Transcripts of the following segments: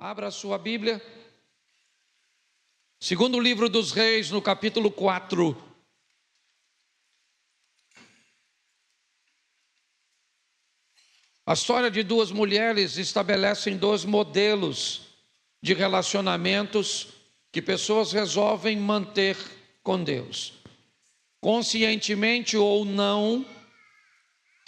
Abra a sua Bíblia. Segundo livro dos Reis, no capítulo 4. A história de duas mulheres estabelecem dois modelos de relacionamentos que pessoas resolvem manter com Deus. Conscientemente ou não,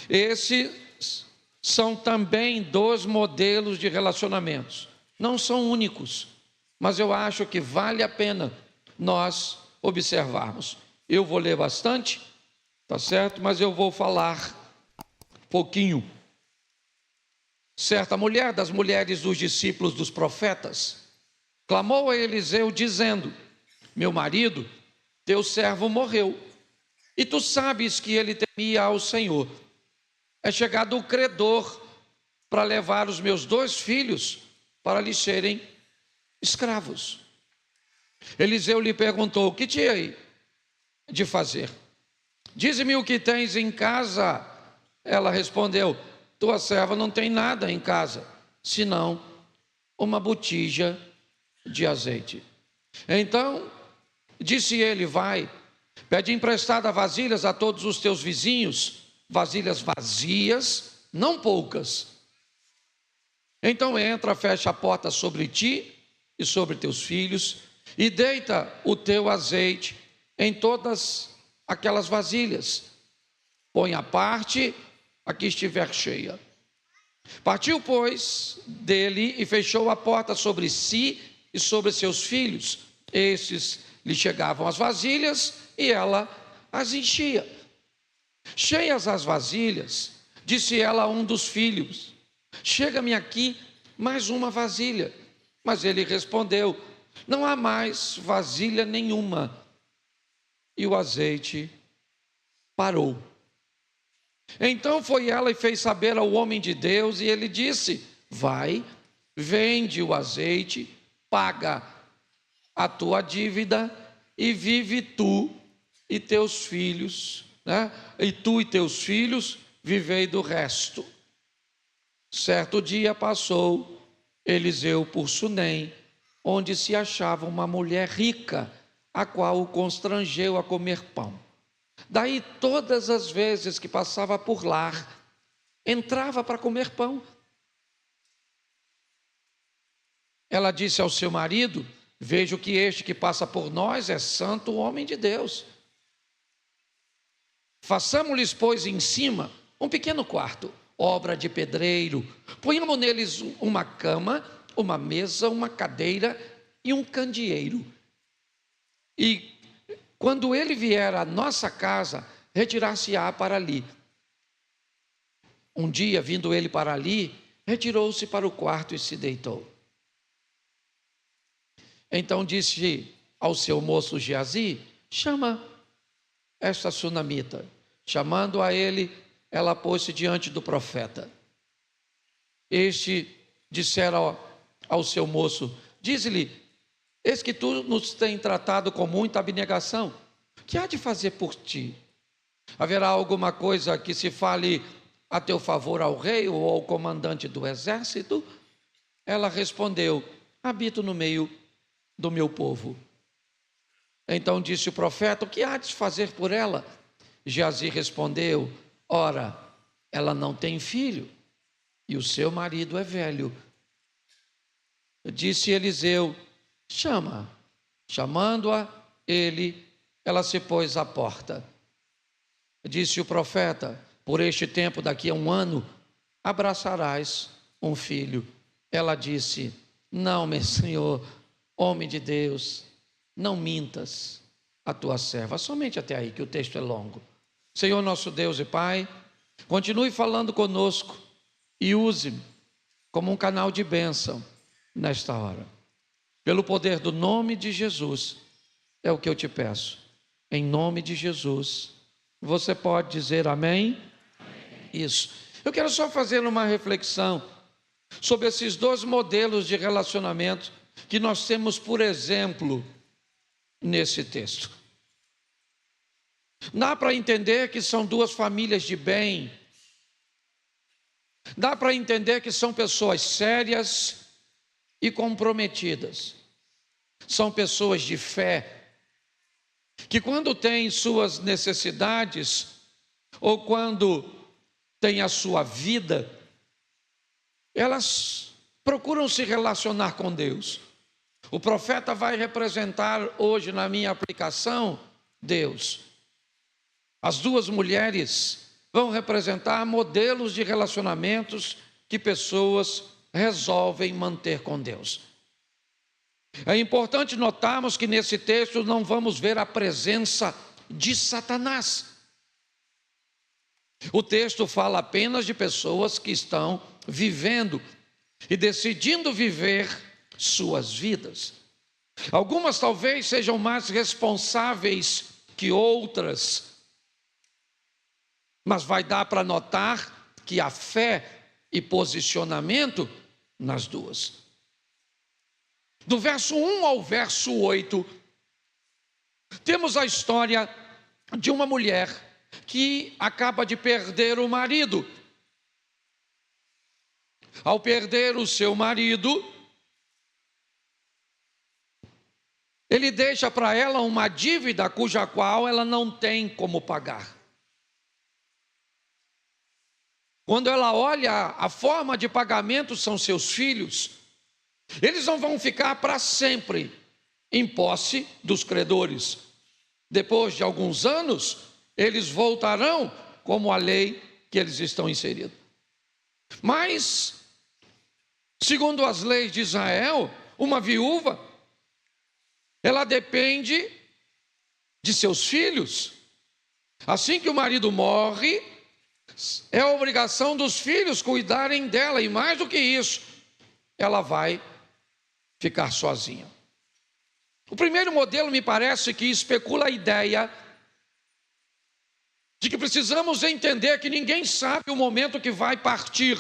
esses são também dois modelos de relacionamentos. Não são únicos, mas eu acho que vale a pena nós observarmos. Eu vou ler bastante, tá certo? Mas eu vou falar pouquinho. Certa mulher, das mulheres dos discípulos dos profetas, clamou a Eliseu dizendo: meu marido, teu servo morreu, e tu sabes que ele temia ao Senhor. É chegado o credor para levar os meus 2 filhos para lhe serem escravos. Eliseu lhe perguntou: o que te hei de fazer? Dize-me o que tens em casa. Ela respondeu: tua serva não tem nada em casa, senão uma botija de azeite. Então disse ele: vai, pede emprestada vasilhas a todos os teus vizinhos, vasilhas vazias, não poucas. Então entra, fecha a porta sobre ti e sobre teus filhos, e deita o teu azeite em todas aquelas vasilhas. Põe à parte a que estiver cheia. Partiu, pois, dele e fechou a porta sobre si e sobre seus filhos. Estes lhe chegavam as vasilhas e ela as enchia. Cheias as vasilhas, disse ela a um dos filhos: chega-me aqui mais uma vasilha. Mas ele respondeu: não há mais vasilha nenhuma. E o azeite parou. Então foi ela e fez saber ao homem de Deus, e ele disse: vai, vende o azeite, paga a tua dívida, e vive tu e teus filhos, né? E tu e teus filhos vivei do resto. Certo dia passou Eliseu por Sunem, onde se achava uma mulher rica, a qual o constrangeu a comer pão. Daí todas as vezes que passava por lá, entrava para comer pão. Ela disse ao seu marido: vejo que este que passa por nós é santo homem de Deus. Façamos-lhes, pois, em cima um pequeno quarto, obra de pedreiro. Ponhamos neles uma cama, uma mesa, uma cadeira e um candeeiro. E quando ele vier à nossa casa, retirar-se-á para ali. Um dia, vindo ele para ali, retirou-se para o quarto e se deitou. Então disse ao seu moço Geazi: chama esta sunamita. Chamando a ele, ela pôs-se diante do profeta. Este dissera ao seu moço: dize-lhe, eis que tu nos tens tratado com muita abnegação, que há de fazer por ti? Haverá alguma coisa que se fale a teu favor ao rei ou ao comandante do exército? Ela respondeu: habito no meio do meu povo. Então disse o profeta: o que há de fazer por ela? Geazi respondeu: ora, ela não tem filho, e o seu marido é velho. Disse Eliseu: chama. Chamando-a ele, ela se pôs à porta. Disse o profeta: por este tempo, daqui a 1 ano, abraçarás um filho. Ela disse: não, meu senhor, homem de Deus, não mintas a tua serva. Somente até aí, que o texto é longo. Senhor nosso Deus e Pai, continue falando conosco e use-me como um canal de bênção nesta hora. Pelo poder do nome de Jesus, é o que eu te peço. Em nome de Jesus. Você pode dizer amém? Amém. Isso. Eu quero só fazer uma reflexão sobre esses 2 modelos de relacionamento que nós temos, por exemplo, nesse texto. Dá para entender que são 2 famílias de bem. Dá para entender que são pessoas sérias e comprometidas. São pessoas de fé, que quando têm suas necessidades, ou quando têm a sua vida, elas procuram se relacionar com Deus. O profeta vai representar hoje na minha aplicação Deus. As duas mulheres vão representar modelos de relacionamentos que pessoas resolvem manter com Deus. É importante notarmos que nesse texto não vamos ver a presença de Satanás. O texto fala apenas de pessoas que estão vivendo e decidindo viver suas vidas. Algumas talvez sejam mais responsáveis que outras, mas vai dar para notar que há fé e posicionamento nas duas. Do verso 1 ao verso 8, temos a história de uma mulher que acaba de perder o marido. Ao perder o seu marido, ele deixa para ela uma dívida cuja qual ela não tem como pagar. Quando ela olha, a forma de pagamento são seus filhos. Eles não vão ficar para sempre em posse dos credores. Depois de alguns anos, eles voltarão como a lei que eles estão inseridos. Mas, segundo as leis de Israel, uma viúva, ela depende de seus filhos. Assim que o marido morre, é a obrigação dos filhos cuidarem dela, e mais do que isso, ela vai ficar sozinha. O primeiro modelo me parece que especula a ideia de que precisamos entender que ninguém sabe o momento que vai partir.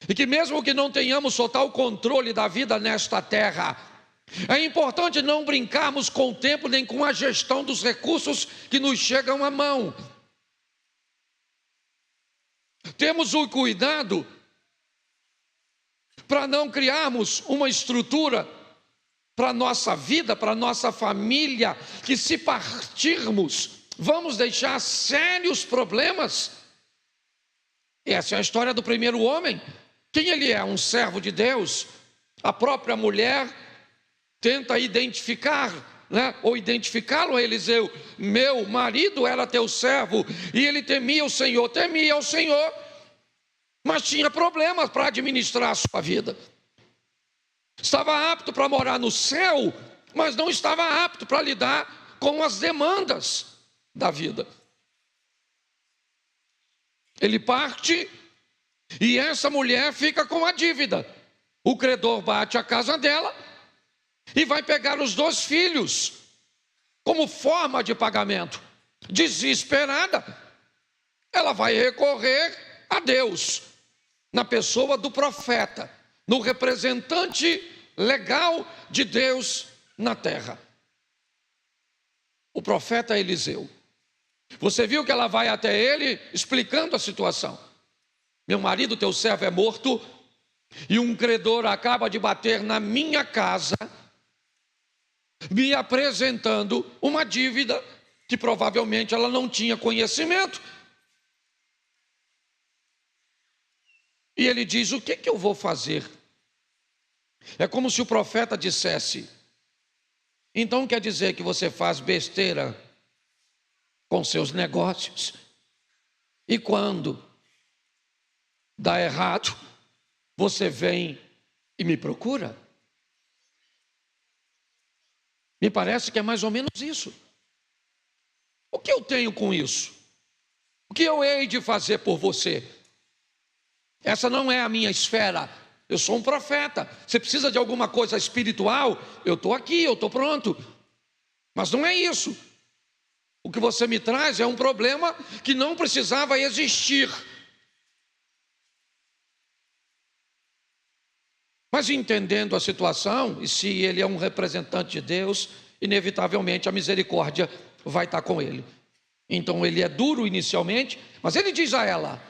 E que mesmo que não tenhamos total controle da vida nesta terra, é importante não brincarmos com o tempo nem com a gestão dos recursos que nos chegam à mão. Temos o cuidado para não criarmos uma estrutura para a nossa vida, para a nossa família, que se partirmos, vamos deixar sérios problemas. Essa é a história do primeiro homem. Quem ele é? Um servo de Deus. A própria mulher tenta identificar, ou identificá-lo a Eliseu. Meu marido era teu servo, e ele temia o Senhor, mas tinha problemas para administrar a sua vida. Estava apto para morar no céu, mas não estava apto para lidar com as demandas da vida. Ele parte e essa mulher fica com a dívida. O credor bate a casa dela e vai pegar os 2 filhos como forma de pagamento. Desesperada, ela vai recorrer a Deus, na pessoa do profeta, no representante legal de Deus na terra. O profeta Eliseu. Você viu que ela vai até ele explicando a situação. Meu marido, teu servo, é morto, e um credor acaba de bater na minha casa, me apresentando uma dívida que provavelmente ela não tinha conhecimento. E ele diz: o que eu vou fazer? É como se o profeta dissesse: então quer dizer que você faz besteira com seus negócios, e quando dá errado, você vem e me procura? Me parece que é mais ou menos isso. O que eu tenho com isso? O que eu hei de fazer por você? Essa não é a minha esfera. Eu sou um profeta. Você precisa de alguma coisa espiritual? Eu estou aqui, eu estou pronto. Mas não é isso. O que você me traz é um problema que não precisava existir. Mas entendendo a situação, e se ele é um representante de Deus, inevitavelmente a misericórdia vai estar com ele. Então ele é duro inicialmente, mas ele diz a ela: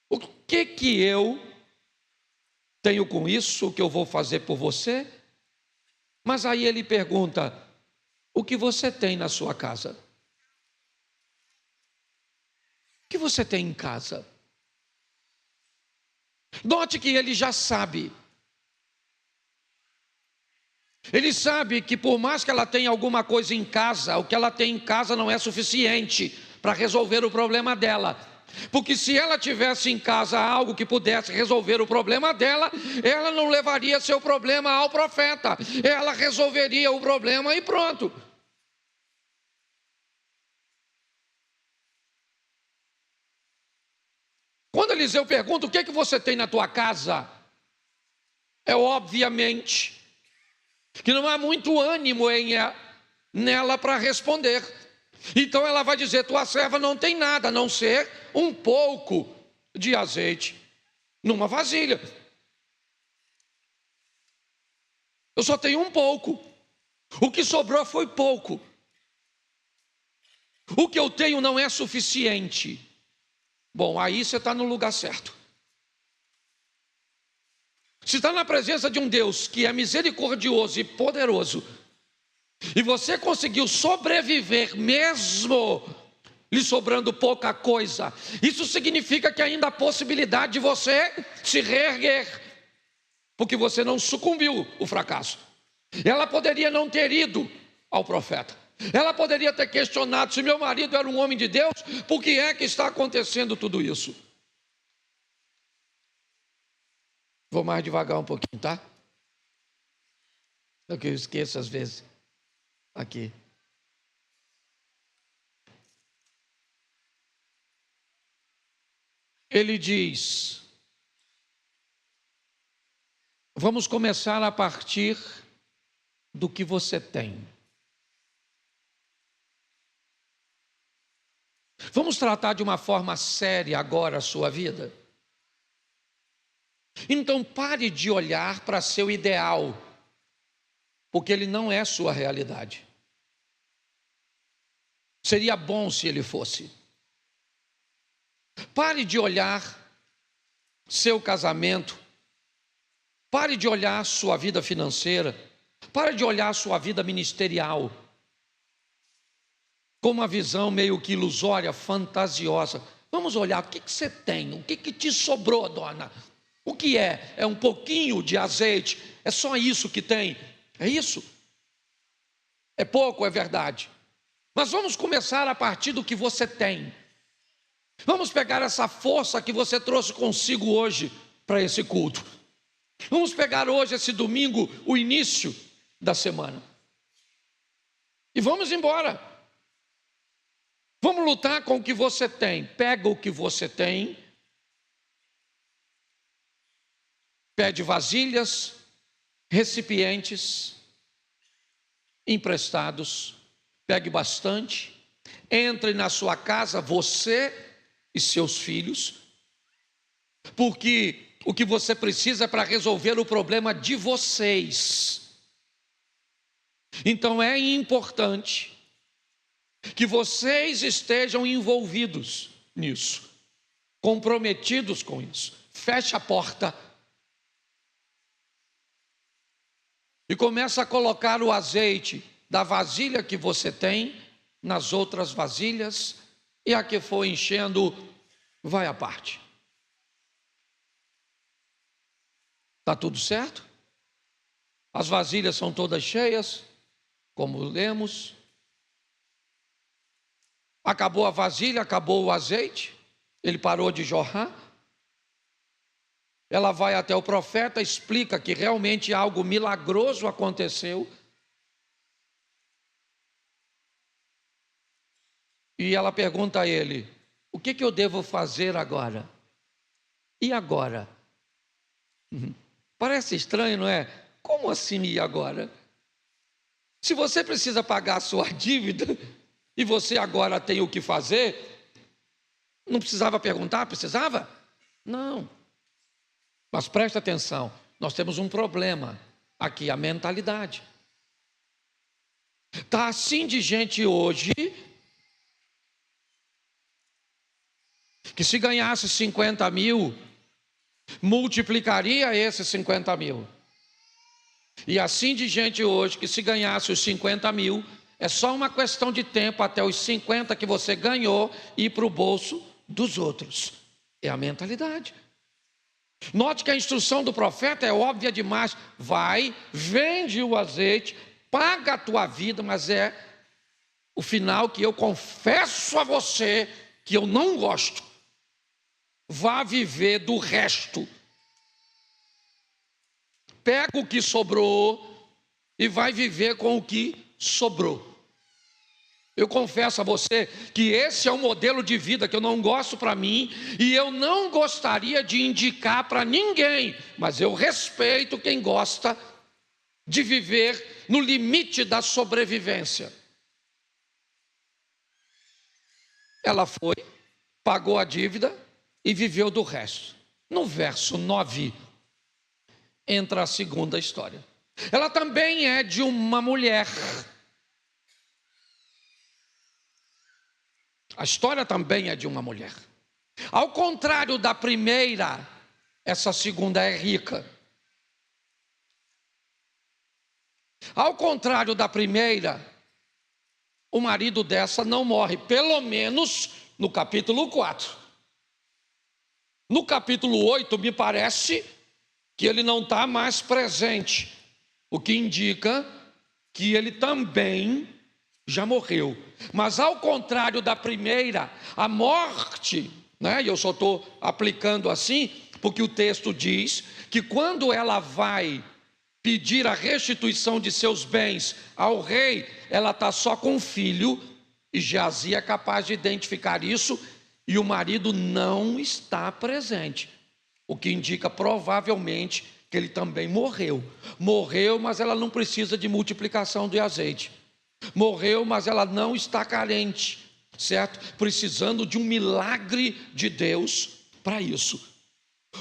o que eu tenho com isso o que eu vou fazer por você? Mas aí ele pergunta: o que você tem na sua casa? O que você tem em casa? Note que ele já sabe. Ele sabe que por mais que ela tenha alguma coisa em casa, o que ela tem em casa não é suficiente para resolver o problema dela. Porque se ela tivesse em casa algo que pudesse resolver o problema dela, ela não levaria seu problema ao profeta. Ela resolveria o problema e pronto. Quando Eliseu pergunta: o que é que você tem na tua casa? É obviamente que não há muito ânimo nela para responder. Então ela vai dizer: tua serva não tem nada a não ser um pouco de azeite numa vasilha. Eu só tenho um pouco. O que sobrou foi pouco. O que eu tenho não é suficiente. Bom, aí você está no lugar certo. Se está na presença de um Deus que é misericordioso e poderoso, e você conseguiu sobreviver mesmo lhe sobrando pouca coisa, isso significa que ainda há possibilidade de você se reerguer, porque você não sucumbiu ao fracasso. Ela poderia não ter ido ao profeta. Ela poderia ter questionado: se meu marido era um homem de Deus, por que é que está acontecendo tudo isso? Vou mais devagar um pouquinho, tá? É o que eu esqueço às vezes. Aqui. Ele diz: vamos começar a partir do que você tem. Vamos tratar de uma forma séria agora a sua vida. Então pare de olhar para seu ideal, porque ele não é sua realidade. Seria bom se ele fosse. Pare de olhar seu casamento, pare de olhar sua vida financeira, pare de olhar sua vida ministerial com uma visão meio que ilusória, fantasiosa. Vamos olhar o que você tem, o que te sobrou, dona. O que é? É um pouquinho de azeite? É só isso que tem? É isso? É pouco, é verdade. Mas vamos começar a partir do que você tem. Vamos pegar essa força que você trouxe consigo hoje para esse culto. Vamos pegar hoje, esse domingo, o início da semana. E vamos embora. Vamos lutar com o que você tem. Pega o que você tem. Pede vasilhas, recipientes emprestados. Pegue bastante. Entre na sua casa, você e seus filhos. Porque o que você precisa é para resolver o problema de vocês. Então é importante que vocês estejam envolvidos nisso, comprometidos com isso. Feche a porta e começa a colocar o azeite da vasilha que você tem nas outras vasilhas, e a que for enchendo, vai à parte. Está tudo certo? As vasilhas são todas cheias, como lemos. Acabou a vasilha, acabou o azeite, ele parou de jorrar. Ela vai até o profeta, explica que realmente algo milagroso aconteceu. E ela pergunta a ele: o que eu devo fazer agora? E agora? Parece estranho, não é? Como assim e agora? Se você precisa pagar a sua dívida e você agora tem o que fazer, não precisava perguntar? Precisava? Não. Mas presta atenção, nós temos um problema aqui, a mentalidade. Está assim de gente hoje, que se ganhasse 50 mil, multiplicaria esses 50 mil. E assim de gente hoje, que se ganhasse os 50 mil, é só uma questão de tempo até os 50 que você ganhou ir para o bolso dos outros. É a mentalidade. Note que a instrução do profeta é óbvia demais. Vai, vende o azeite, paga a tua vida, mas é o final que eu confesso a você que eu não gosto. Vá viver do resto. Pega o que sobrou e vai viver com o que sobrou. Eu confesso a você que esse é um modelo de vida que eu não gosto para mim e eu não gostaria de indicar para ninguém, mas eu respeito quem gosta de viver no limite da sobrevivência. Ela foi, pagou a dívida e viveu do resto. No verso 9, entra a segunda história. Ela também é de uma mulher. A história também é de uma mulher. Ao contrário da primeira, essa segunda é rica. Ao contrário da primeira, o marido dessa não morre, pelo menos no capítulo 4. No capítulo 8, me parece que ele não está mais presente, o que indica que ele também já morreu. Mas ao contrário da primeira, a morte, e eu só estou aplicando assim, porque o texto diz que quando ela vai pedir a restituição de seus bens ao rei, ela está só com um filho, e Geazi é capaz de identificar isso, e o marido não está presente, o que indica provavelmente que ele também morreu. Morreu, mas ela não precisa de multiplicação de azeite. Morreu, mas ela não está carente, certo? Precisando de um milagre de Deus para isso.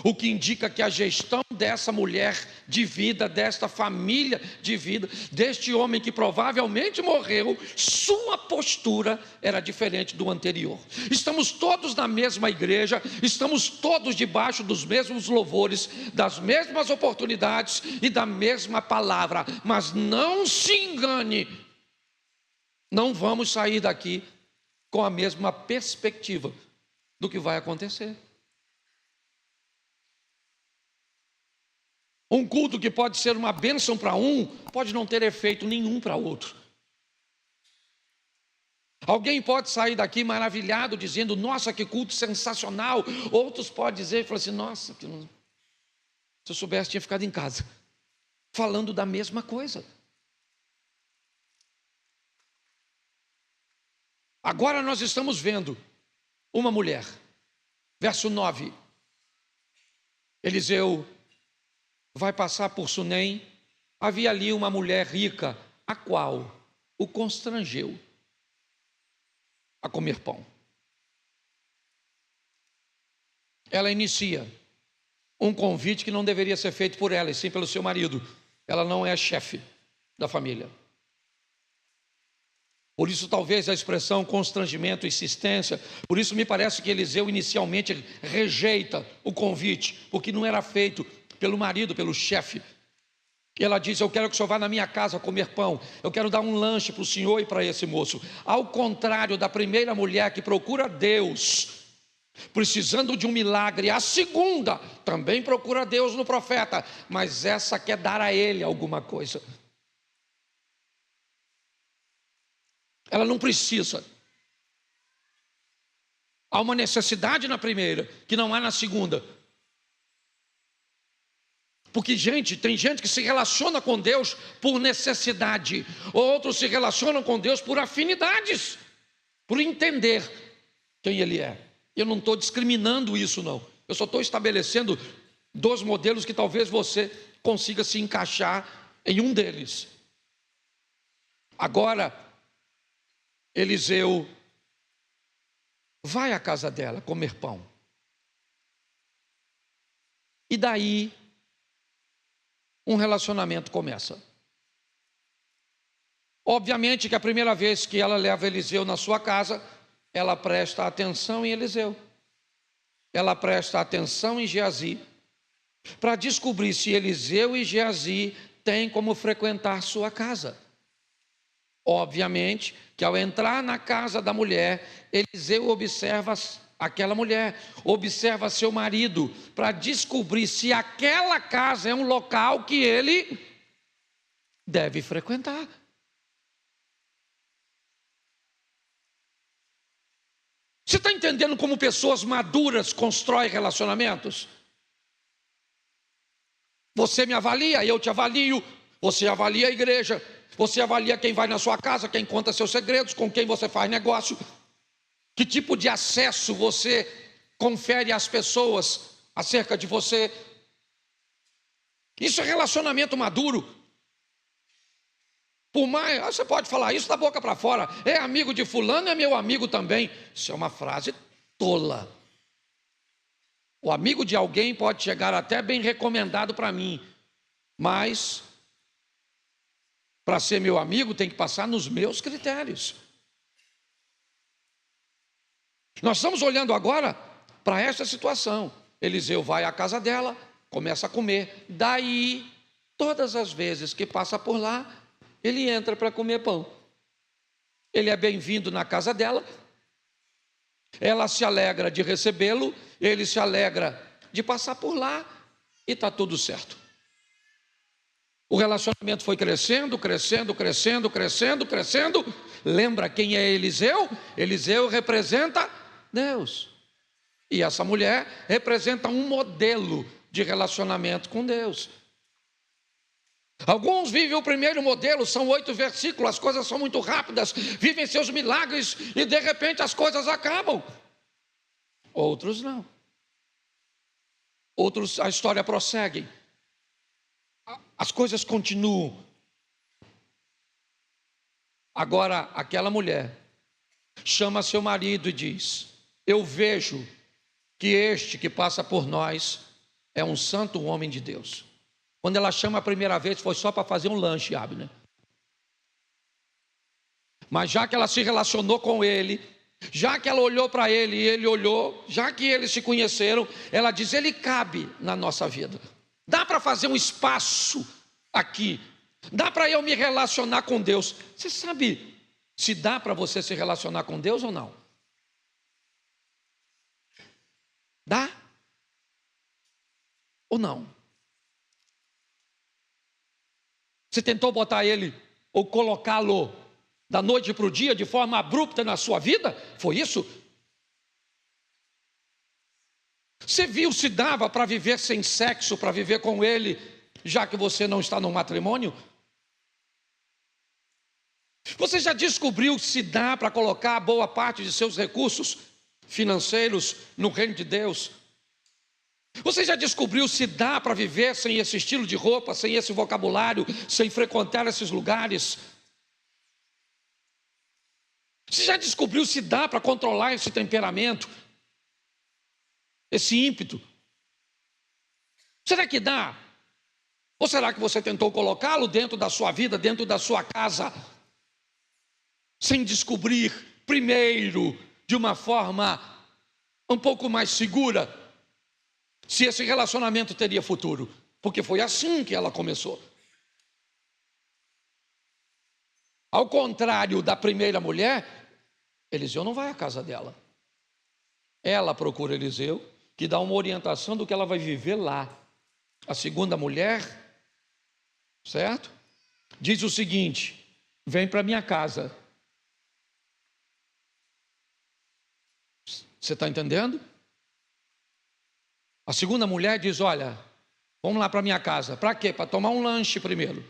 O que indica que a gestão dessa mulher de vida, desta família de vida, deste homem que provavelmente morreu, sua postura era diferente do anterior. Estamos todos na mesma igreja, estamos todos debaixo dos mesmos louvores, das mesmas oportunidades e da mesma palavra, mas não se engane, não vamos sair daqui com a mesma perspectiva do que vai acontecer. Um culto que pode ser uma bênção para um, pode não ter efeito nenhum para outro. Alguém pode sair daqui maravilhado, dizendo, nossa, que culto sensacional. Outros podem dizer, falar assim, nossa, se eu soubesse, tinha ficado em casa. Falando da mesma coisa. Agora nós estamos vendo uma mulher. Verso 9. Eliseu vai passar por Sunem. Havia ali uma mulher rica, a qual o constrangeu a comer pão. Ela inicia um convite que não deveria ser feito por ela, e sim pelo seu marido. Ela não é a chefe da família. Por isso talvez a expressão constrangimento, insistência. Por isso me parece que Eliseu inicialmente rejeita o convite, porque não era feito pelo marido, pelo chefe. E ela diz, eu quero que o senhor vá na minha casa comer pão, eu quero dar um lanche para o senhor e para esse moço. Ao contrário da primeira mulher que procura Deus, precisando de um milagre, a segunda também procura Deus no profeta, mas essa quer dar a ele alguma coisa. Ela não precisa. Há uma necessidade na primeira, que não há na segunda. Porque, tem gente que se relaciona com Deus por necessidade. Outros se relacionam com Deus por afinidades. Por entender quem Ele é. Eu não estou discriminando isso, não. Eu só estou estabelecendo dois modelos que talvez você consiga se encaixar em um deles. Agora, Eliseu vai à casa dela comer pão. E daí, um relacionamento começa. Obviamente que a primeira vez que ela leva Eliseu na sua casa, ela presta atenção em Eliseu. Ela presta atenção em Geazi. para descobrir se Eliseu e Geazi têm como frequentar sua casa. Obviamente que ao entrar na casa da mulher, Eliseu observa aquela mulher, observa seu marido, para descobrir se aquela casa é um local que ele deve frequentar. Você está entendendo como pessoas maduras constroem relacionamentos? Você me avalia, eu te avalio. Você avalia a igreja. Você avalia quem vai na sua casa, quem conta seus segredos, com quem você faz negócio. Que tipo de acesso você confere às pessoas acerca de você? Isso é relacionamento maduro. Por mais, você pode falar isso da boca para fora. É amigo de fulano, é meu amigo também. Isso é uma frase tola. O amigo de alguém pode chegar até bem recomendado para mim, mas para ser meu amigo tem que passar nos meus critérios. Nós estamos olhando agora para essa situação. Eliseu vai à casa dela, começa a comer. Daí, todas as vezes que passa por lá, ele entra para comer pão. Ele é bem-vindo na casa dela. Ela se alegra de recebê-lo, ele se alegra de passar por lá e está tudo certo. O relacionamento foi crescendo, crescendo, crescendo, crescendo, crescendo. Lembra quem é Eliseu? Eliseu representa Deus. E essa mulher representa um modelo de relacionamento com Deus. Alguns vivem o primeiro modelo, são 8 versículos, as coisas são muito rápidas, vivem seus milagres e de repente as coisas acabam. Outros não. Outros, a história prossegue. As coisas continuam. Agora, aquela mulher chama seu marido e diz: eu vejo que este que passa por nós é um santo homem de Deus. Quando ela chama a primeira vez, foi só para fazer um lanche, Abner. Mas já que ela se relacionou com ele, já que ela olhou para ele e ele olhou, já que eles se conheceram, ela diz: ele cabe na nossa vida. Dá para fazer um espaço aqui. Dá para eu me relacionar com Deus. Você sabe se dá para você se relacionar com Deus ou não? Dá? Ou não? Você tentou botar ele ou colocá-lo da noite para o dia de forma abrupta na sua vida? Foi isso? Você viu se dava para viver sem sexo, para viver com ele, já que você não está no matrimônio? Você já descobriu se dá para colocar boa parte de seus recursos financeiros no reino de Deus? Você já descobriu se dá para viver sem esse estilo de roupa, sem esse vocabulário, sem frequentar esses lugares? Você já descobriu se dá para controlar esse temperamento, esse ímpeto? Será que dá? Ou será que você tentou colocá-lo dentro da sua vida, dentro da sua casa, sem descobrir primeiro, de uma forma um pouco mais segura, se esse relacionamento teria futuro? Porque foi assim que ela começou. Ao contrário da primeira mulher, Eliseu não vai à casa dela. Ela procura Eliseu, que dá uma orientação do que ela vai viver lá. A segunda mulher, certo? Diz o seguinte: vem para minha casa. Você está entendendo? A segunda mulher diz: olha, vamos lá para minha casa. Para quê? Para tomar um lanche primeiro.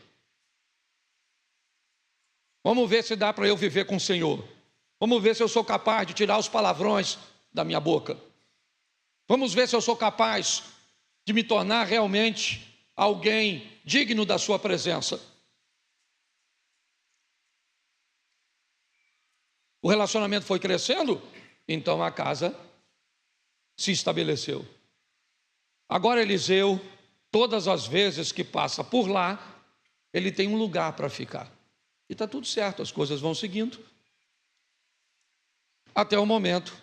Vamos ver se dá para eu viver com o Senhor. Vamos ver se eu sou capaz de tirar os palavrões da minha boca. Vamos ver se eu sou capaz de me tornar realmente alguém digno da sua presença. O relacionamento foi crescendo, então a casa se estabeleceu. Agora Eliseu, todas as vezes que passa por lá, ele tem um lugar para ficar. E está tudo certo, as coisas vão seguindo. Até o momento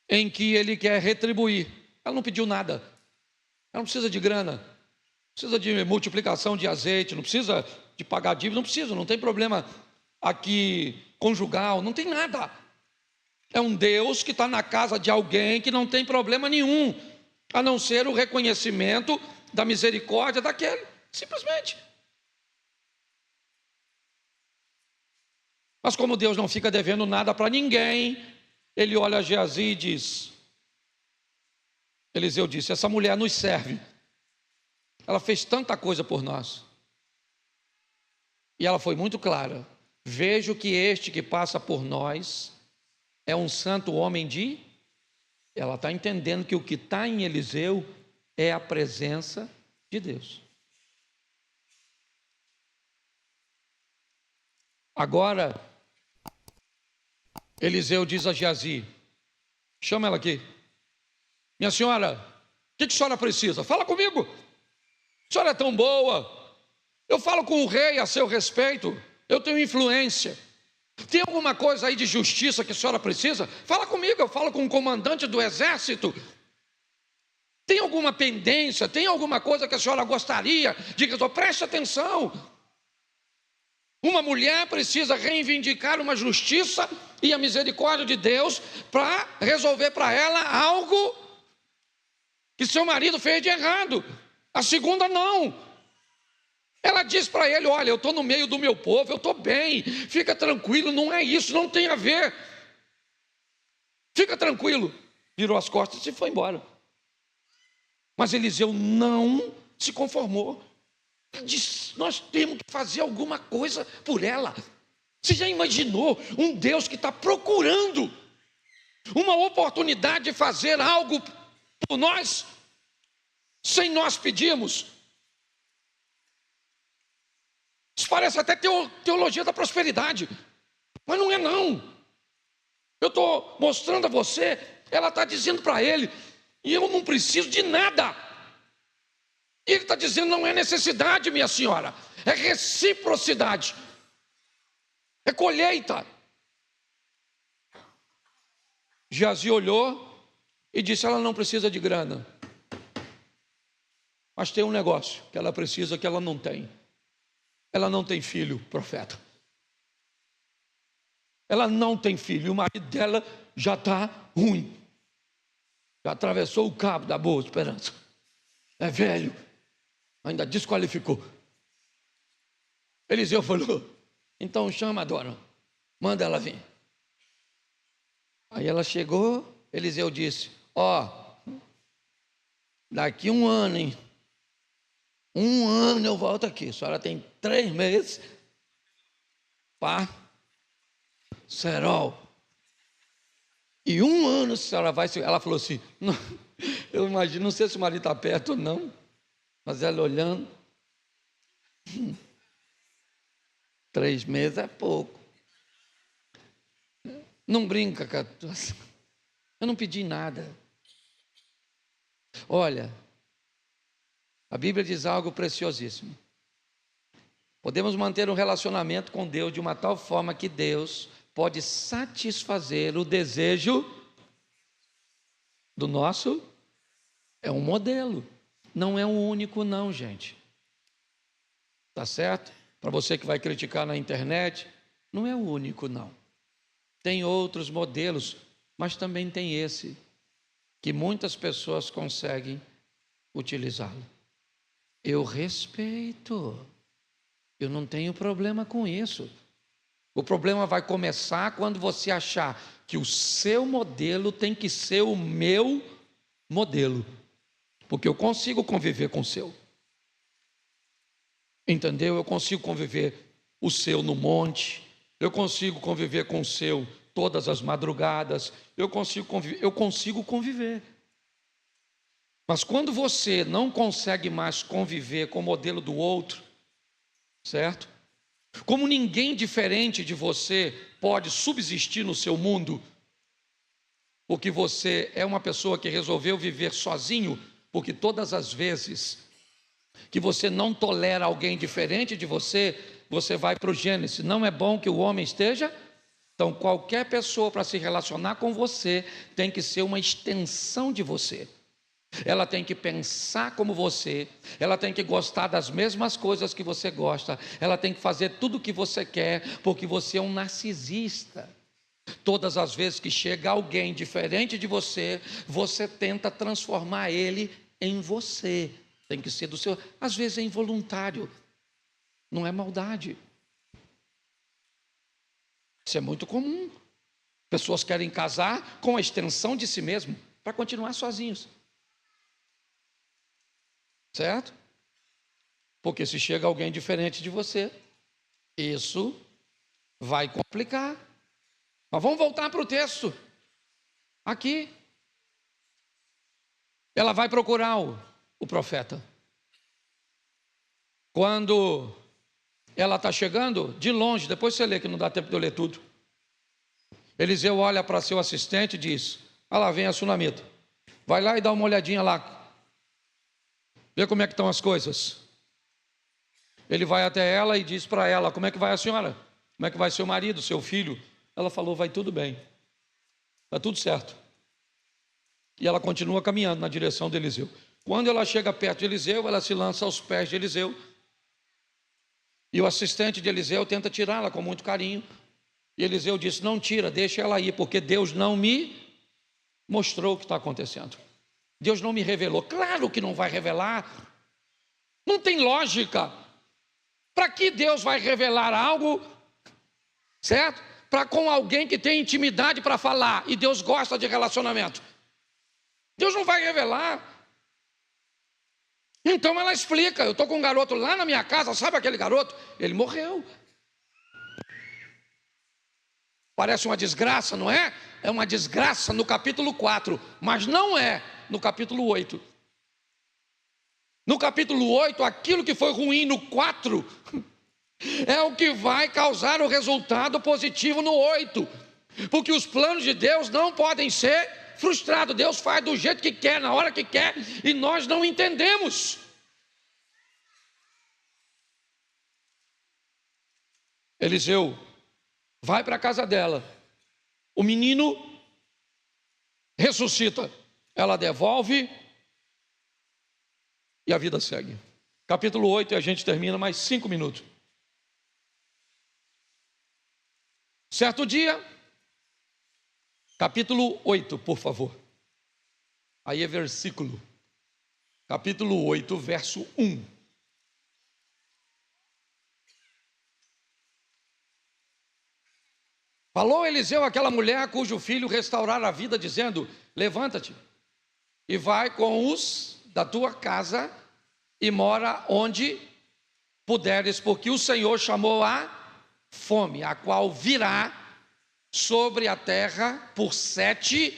em que ele quer retribuir. Ela não pediu nada. Ela não precisa de grana, não precisa de multiplicação de azeite, não precisa de pagar dívida, não precisa, não tem problema aqui conjugal, não tem nada. É um Deus que está na casa de alguém que não tem problema nenhum, a não ser o reconhecimento da misericórdia daquele, simplesmente. Mas como Deus não fica devendo nada para ninguém, ele olha a Geazi e diz, Eliseu disse, essa mulher nos serve, ela fez tanta coisa por nós, e ela foi muito clara, vejo que este que passa por nós é um santo homem de... Ela está entendendo que o que está em Eliseu é a presença de Deus. Agora, Eliseu diz a Geazi, chama ela aqui, minha senhora, o que a senhora precisa? Fala comigo, a senhora é tão boa, eu falo com o rei a seu respeito, eu tenho influência, tem alguma coisa aí de justiça que a senhora precisa? Fala comigo, eu falo com o comandante do exército, tem alguma pendência, tem alguma coisa que a senhora gostaria de resolver? Preste atenção, uma mulher precisa reivindicar uma justiça e a misericórdia de Deus para resolver para ela algo que seu marido fez de errado. A segunda não. Ela diz para ele, olha, eu estou no meio do meu povo, eu estou bem, fica tranquilo, não é isso, não tem a ver. Fica tranquilo. Virou as costas e foi embora. Mas Eliseu não se conformou. Ele disse, nós temos que fazer alguma coisa por ela. Você já imaginou um Deus que está procurando uma oportunidade de fazer algo por nós, sem nós pedirmos? Isso parece até teologia da prosperidade, mas não é não. Eu estou mostrando a você, ela está dizendo para ele, e eu não preciso de nada. E ele está dizendo, não é necessidade, minha senhora, é reciprocidade, é colheita. Geazi olhou e disse, ela não precisa de grana, mas tem um negócio que ela precisa que ela não tem. Ela não tem filho, profeta. Ela não tem filho, e o marido dela já está ruim. Já atravessou o cabo da boa esperança. É velho, ainda desqualificou. Eliseu falou, então chama a Dora, manda ela vir. Aí ela chegou, Eliseu disse, daqui 1 ano, hein? 1 ano eu volto aqui, a senhora tem 3 meses para cerol. E 1 ano a senhora vai... Ela falou assim, não, eu imagino, não sei se o marido está perto ou não, mas ela olhando, 3 meses é pouco. Não brinca, eu não pedi nada. Olha, a Bíblia diz algo preciosíssimo. Podemos manter um relacionamento com Deus de uma tal forma que Deus pode satisfazer o desejo do nosso... É um modelo, não é um único não, gente. Tá certo? Para você que vai criticar na internet, não é o único não. Tem outros modelos, mas também tem esse, que muitas pessoas conseguem utilizá-lo. Eu respeito, eu não tenho problema com isso. O problema vai começar quando você achar que o seu modelo tem que ser o meu modelo, porque eu consigo conviver com o seu. Entendeu? Eu consigo conviver o seu no monte, eu consigo conviver com o seu todas as madrugadas, eu consigo conviver. Mas quando você não consegue mais conviver com o modelo do outro, certo? Como ninguém diferente de você pode subsistir no seu mundo, porque você é uma pessoa que resolveu viver sozinho, porque todas as vezes que você não tolera alguém diferente de você, você vai para o Gênesis, não é bom que o homem esteja... Então, qualquer pessoa para se relacionar com você tem que ser uma extensão de você. ela tem que pensar como você, ela tem que gostar das mesmas coisas que você gosta, ela tem que fazer tudo o que você quer, porque você é um narcisista. Todas as vezes que chega alguém diferente de você, você tenta transformar ele em você. Tem que ser do seu, às vezes é involuntário, não é maldade. Isso é muito comum. Pessoas querem casar com a extensão de si mesmo para continuar sozinhos. Certo? Porque se chega alguém diferente de você, isso vai complicar. Mas vamos voltar para o texto. Aqui. Ela vai procurar o profeta. Quando ela está chegando, de longe, depois você lê que não dá tempo de eu ler tudo. Eliseu olha para seu assistente e diz: ah lá, vem a sunamita. Vai lá e dá uma olhadinha lá. Vê como é que estão as coisas. Ele vai até ela e diz para ela: como é que vai a senhora? Como é que vai seu marido, seu filho? Ela falou: vai tudo bem, está tudo certo. E ela continua caminhando na direção de Eliseu. Quando ela chega perto de Eliseu, ela se lança aos pés de Eliseu. E o assistente de Eliseu tenta tirá-la com muito carinho. E Eliseu disse: não tira, deixa ela ir, porque Deus não me mostrou o que está acontecendo. Deus não me revelou. Claro que não vai revelar. Não tem lógica. Para que Deus vai revelar algo, certo? Para com alguém que tem intimidade para falar. E Deus gosta de relacionamento. Deus não vai revelar. Então ela explica: eu estou com um garoto lá na minha casa, sabe aquele garoto? Ele morreu. Parece uma desgraça, não é? É uma desgraça no capítulo 4, mas não é no capítulo 8. No capítulo 8, aquilo que foi ruim no 4 é o que vai causar o resultado positivo no 8. Porque os planos de Deus não podem ser frustrados. Deus faz do jeito que quer, na hora que quer, e nós não entendemos. Eliseu vai para a casa dela. O menino ressuscita. Ela devolve e a vida segue. Capítulo 8 e a gente termina mais 5 minutos. Certo dia, capítulo 8, por favor. Aí é versículo. Capítulo 8, verso 1. Falou Eliseu àquela mulher cujo filho restaurara a vida, dizendo: levanta-te e vai com os da tua casa e mora onde puderes, porque o Senhor chamou a fome, a qual virá sobre a terra por 7.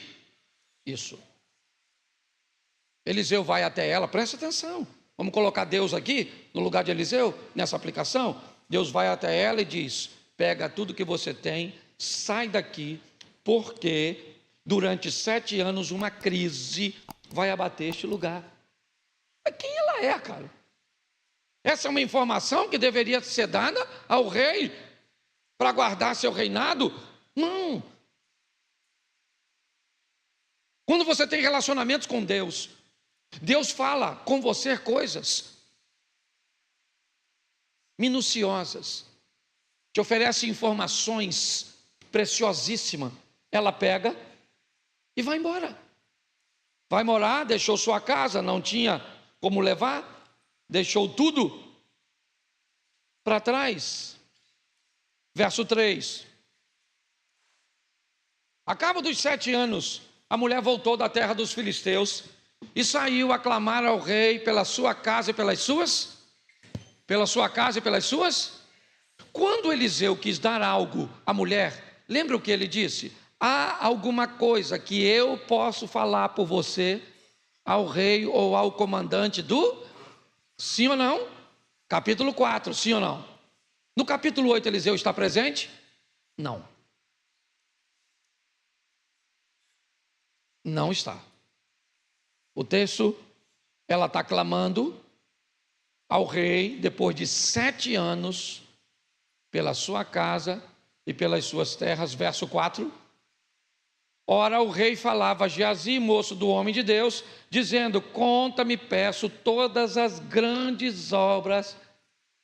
Isso. Eliseu vai até ela, presta atenção. Vamos colocar Deus aqui no lugar de Eliseu, nessa aplicação. Deus vai até ela e diz: pega tudo que você tem, sai daqui, porque durante 7 anos uma crise vai abater este lugar. Mas quem ela é, cara? Essa é uma informação que deveria ser dada ao rei para guardar seu reinado? Não. Quando você tem relacionamentos com Deus, Deus fala com você coisas minuciosas, te oferece informações preciosíssimas. Ela pega e vai embora. Vai morar, deixou sua casa, não tinha como levar, deixou tudo para trás. Verso 3. A cabo dos 7 anos, a mulher voltou da terra dos filisteus e saiu a clamar ao rei pela sua casa e pelas suas. Pela sua casa e pelas suas. Quando Eliseu quis dar algo à mulher, lembra o que ele disse? Há alguma coisa que eu posso falar por você ao rei ou ao comandante do... Sim ou não? Capítulo 4, sim ou não? No capítulo 8, Eliseu está presente? Não. Não está. O texto, ela está clamando ao rei, depois de 7 anos, pela sua casa e pelas suas terras, verso 4. Ora, o rei falava a Geazi, moço do homem de Deus, dizendo: conta-me, peço, todas as grandes obras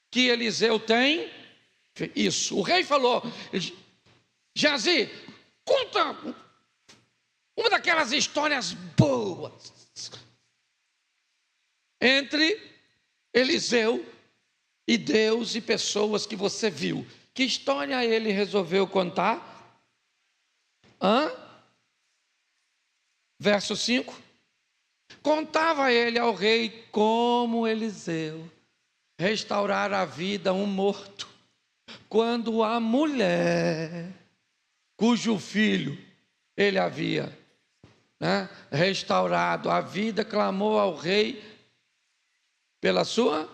que Eliseu tem. Isso, o rei falou: Geazi, conta uma daquelas histórias boas entre Eliseu e Deus e pessoas que você viu. Que história ele resolveu contar? Verso 5. Contava ele ao rei como Eliseu restaurara a vida a um morto, quando a mulher cujo filho ele havia restaurado a vida, clamou ao rei pela sua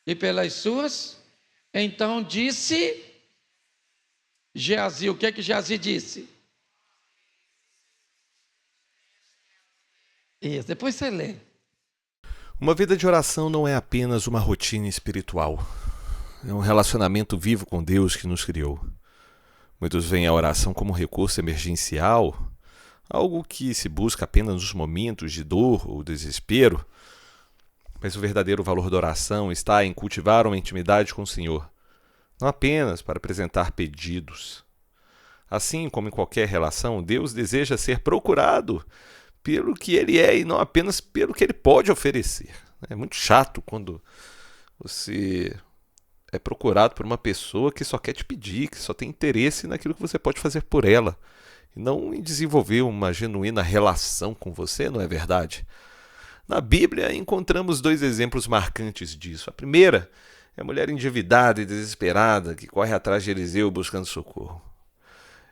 e pelas suas. Então disse Geazi, o que é que Geazi disse? Isso, depois você lê. Uma vida de oração não é apenas uma rotina espiritual. É um relacionamento vivo com Deus que nos criou. Muitos veem a oração como um recurso emergencial, algo que se busca apenas nos momentos de dor ou desespero. Mas o verdadeiro valor da oração está em cultivar uma intimidade com o Senhor, não apenas para apresentar pedidos. Assim como em qualquer relação, Deus deseja ser procurado pelo que Ele é e não apenas pelo que Ele pode oferecer. É muito chato quando você é procurado por uma pessoa que só quer te pedir, que só tem interesse naquilo que você pode fazer por ela, e não em desenvolver uma genuína relação com você, não é verdade? Na Bíblia encontramos 2 exemplos marcantes disso. A primeira é a mulher endividada e desesperada que corre atrás de Eliseu buscando socorro.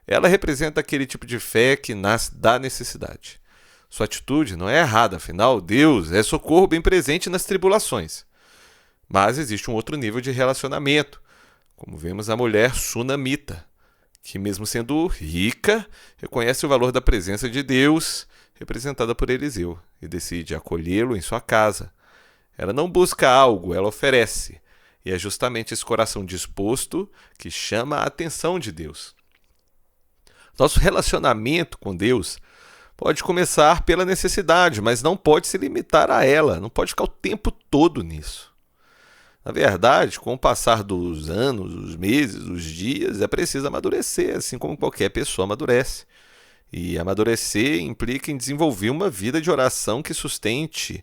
Ela representa aquele tipo de fé que nasce da necessidade. Sua atitude não é errada, afinal, Deus é socorro bem presente nas tribulações. Mas existe um outro nível de relacionamento, como vemos a mulher sunamita, que mesmo sendo rica, reconhece o valor da presença de Deus, representada por Eliseu, e decide acolhê-lo em sua casa. Ela não busca algo, ela oferece, e é justamente esse coração disposto que chama a atenção de Deus. Nosso relacionamento com Deus pode começar pela necessidade, mas não pode se limitar a ela, não pode ficar o tempo todo nisso. Na verdade, com o passar dos anos, os meses, os dias, é preciso amadurecer, assim como qualquer pessoa amadurece. E amadurecer implica em desenvolver uma vida de oração que sustente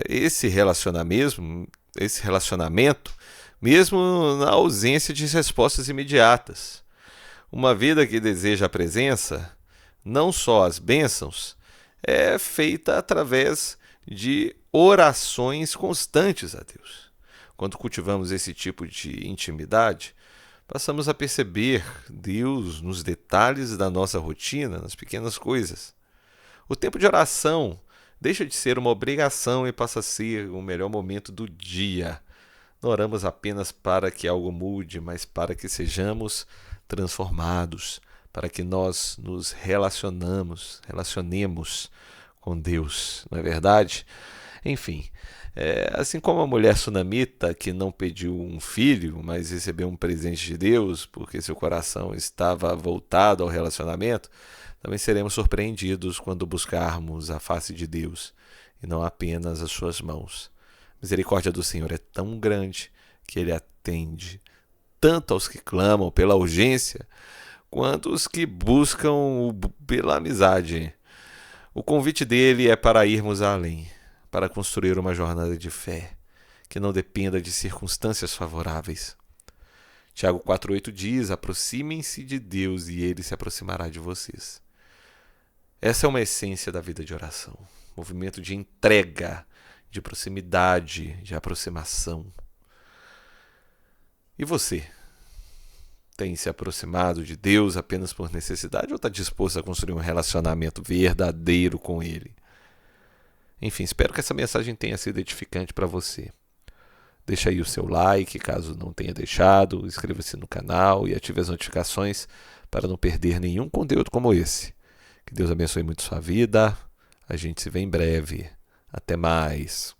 esse relacionamento, mesmo na ausência de respostas imediatas. Uma vida que deseja a presença, não só as bênçãos, é feita através de orações constantes a Deus. Quando cultivamos esse tipo de intimidade, passamos a perceber Deus nos detalhes da nossa rotina, nas pequenas coisas. O tempo de oração deixa de ser uma obrigação e passa a ser o melhor momento do dia. Não oramos apenas para que algo mude, mas para que sejamos transformados, para que nós nos relacionemos com Deus, não é verdade? Enfim, assim como a mulher sunamita que não pediu um filho, mas recebeu um presente de Deus, porque seu coração estava voltado ao relacionamento, também seremos surpreendidos quando buscarmos a face de Deus e não apenas as suas mãos. A misericórdia do Senhor é tão grande que Ele atende tanto aos que clamam pela urgência, quanto os que buscam pela amizade. O convite dele é para irmos além, para construir uma jornada de fé, que não dependa de circunstâncias favoráveis. Tiago 4,8 diz: aproximem-se de Deus e Ele se aproximará de vocês. Essa é uma essência da vida de oração, movimento de entrega, de proximidade, de aproximação. E você? Tem se aproximado de Deus apenas por necessidade ou está disposto a construir um relacionamento verdadeiro com Ele? Enfim, espero que essa mensagem tenha sido edificante para você. Deixa aí o seu like, caso não tenha deixado, inscreva-se no canal e ative as notificações para não perder nenhum conteúdo como esse. Que Deus abençoe muito sua vida. A gente se vê em breve. Até mais.